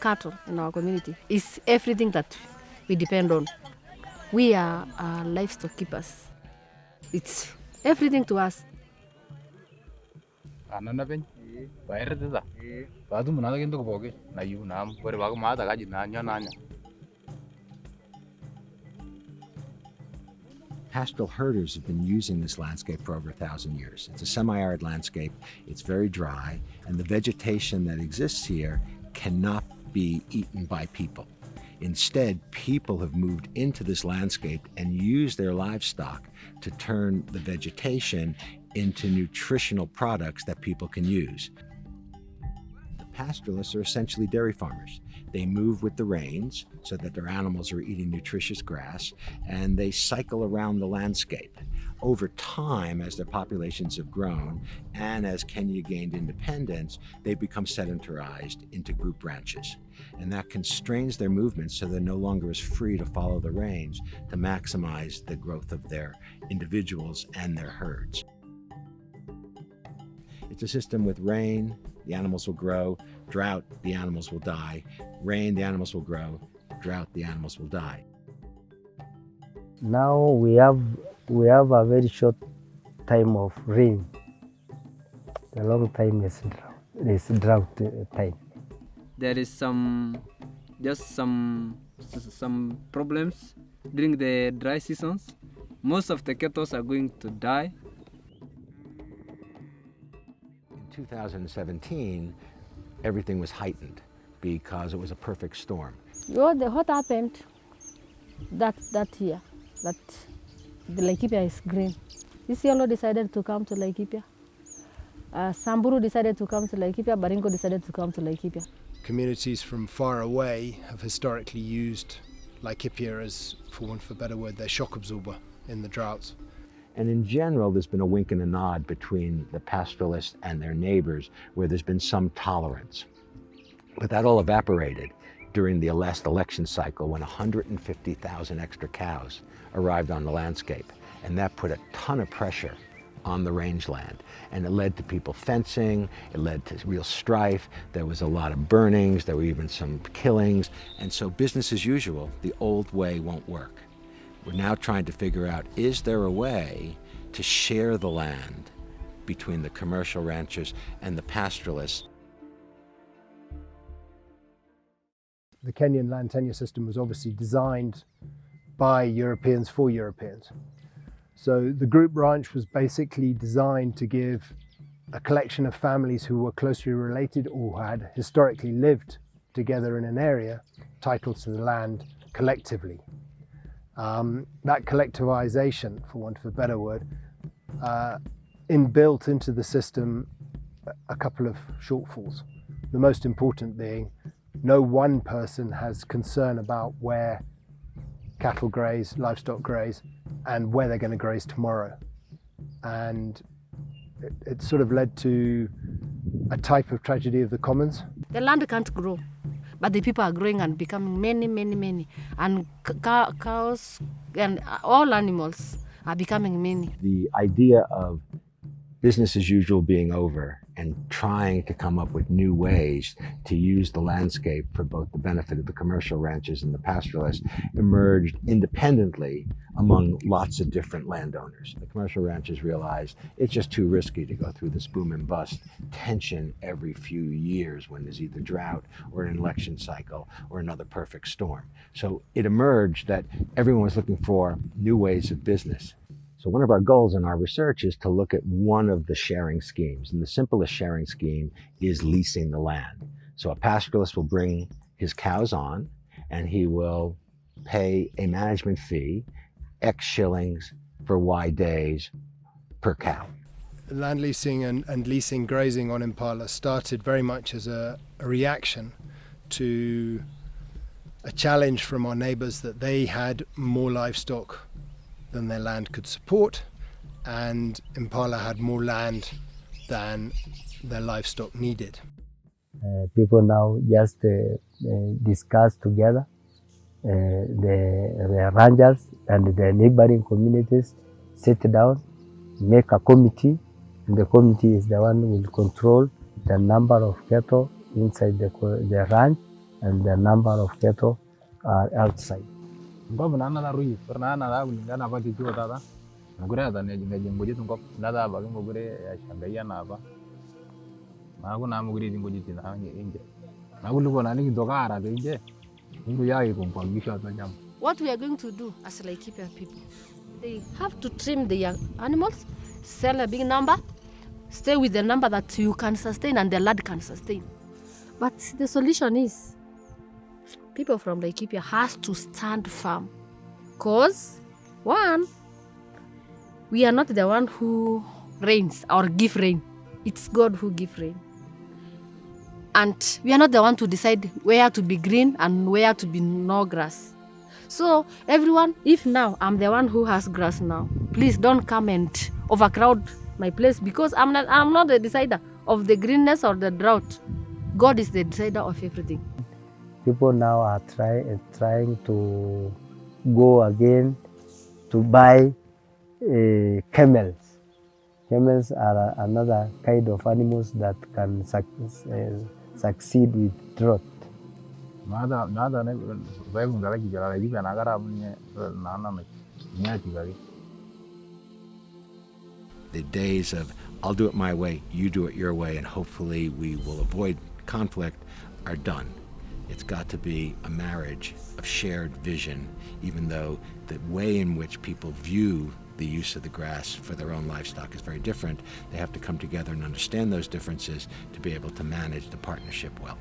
cattle in our community is everything that we depend on. We are livestock keepers. It's everything to us. Pastoral herders have been using this landscape for over 1,000 years. It's a semi-arid landscape, it's very dry, and the vegetation that exists here cannot be eaten by people. Instead, people have moved into this landscape and used their livestock to turn the vegetation into nutritional products that people can use. The pastoralists are essentially dairy farmers. They move with the rains so that their animals are eating nutritious grass, and they cycle around the landscape. Over time, as their populations have grown and as Kenya gained independence, they become sedentarized into group ranches. And that constrains their movements so they're no longer as free to follow the rains to maximize the growth of their individuals and their herds. It's a system with rain, the animals will grow; drought, the animals will die; rain, the animals will grow; drought, the animals will die. Now we have a very short time of rain. The long time is drought time. There is some problems during the dry seasons. Most of the cattle are going to die. In 2017, everything was heightened because it was a perfect storm. What happened that year, that the Laikipia is green. Isiolo decided to come to Laikipia. Samburu decided to come to Laikipia. Baringo decided to come to Laikipia. Communities from far away have historically used Laikipia as, for want of a better word, their shock absorber in the droughts. And in general, there's been a wink and a nod between the pastoralists and their neighbors, where there's been some tolerance. But that all evaporated during the last election cycle, when 150,000 extra cows arrived on the landscape. And that put a ton of pressure on the rangeland. And it led to people fencing, it led to real strife, there was a lot of burnings, there were even some killings. And so business as usual, the old way won't work. We're now trying to figure out, is there a way to share the land between the commercial ranchers and the pastoralists? The Kenyan land tenure system was obviously designed by Europeans for Europeans. So the group ranch was basically designed to give a collection of families who were closely related or had historically lived together in an area titles to the land collectively. That collectivization, for want of a better word, inbuilt into the system a couple of shortfalls. The most important being, no one person has concern about where cattle graze, livestock graze, and where they're going to graze tomorrow. And it sort of led to a type of tragedy of the commons. The land can't grow, but the people are growing and becoming many. And cows and all animals are becoming many. The idea of business as usual being over and trying to come up with new ways to use the landscape for both the benefit of the commercial ranchers and the pastoralists emerged independently among lots of different landowners. The commercial ranchers realized it's just too risky to go through this boom and bust tension every few years when there's either drought or an election cycle or another perfect storm. So it emerged that everyone was looking for new ways of business. So one of our goals in our research is to look at one of the sharing schemes. And the simplest sharing scheme is leasing the land. So a pastoralist will bring his cows on and he will pay a management fee, X shillings for Y days per cow. Land leasing and leasing grazing on Mpala started very much as a reaction to a challenge from our neighbours that they had more livestock than their land could support, and Mpala had more land than their livestock needed. People now just discuss together, the ranchers and the neighboring communities sit down, make a committee, and the committee is the one who will control the number of cattle inside the ranch and the number of cattle are outside. Ngop na na rui pernah na kulingana apa titu tata ngure ata ne ngoji ngop nada ba ngure ya shambaya na apa na ko na ngure ngoji tina nje na kuluko na ni dogara ke nje ndu ya iko kwa gisha ta jam. What we are going to do as Laikipia people, they have to trim their animals, sell a big number, stay with the number that you can sustain and the land can sustain. But the solution is people from Laikipia has to stand firm. Because, one, we are not the one who rains or give rain. It's God who gives rain. And we are not the one to decide where to be green and where to be no grass. So everyone, if now I'm the one who has grass now, please don't come and overcrowd my place, because I'm not the decider of the greenness or the drought. God is the decider of everything. People now are trying to go again to buy camels. Camels are another kind of animals that can succeed with drought. Nada ne vai ngala ki jara ji na gara munye na na nya ti gari. The days of I'll do it my way, you do it your way, and hopefully we will avoid conflict are done. It's got to be a marriage of shared vision, even though the way in which people view the use of the grass for their own livestock is very different. They have to come together and understand those differences to be able to manage the partnership well.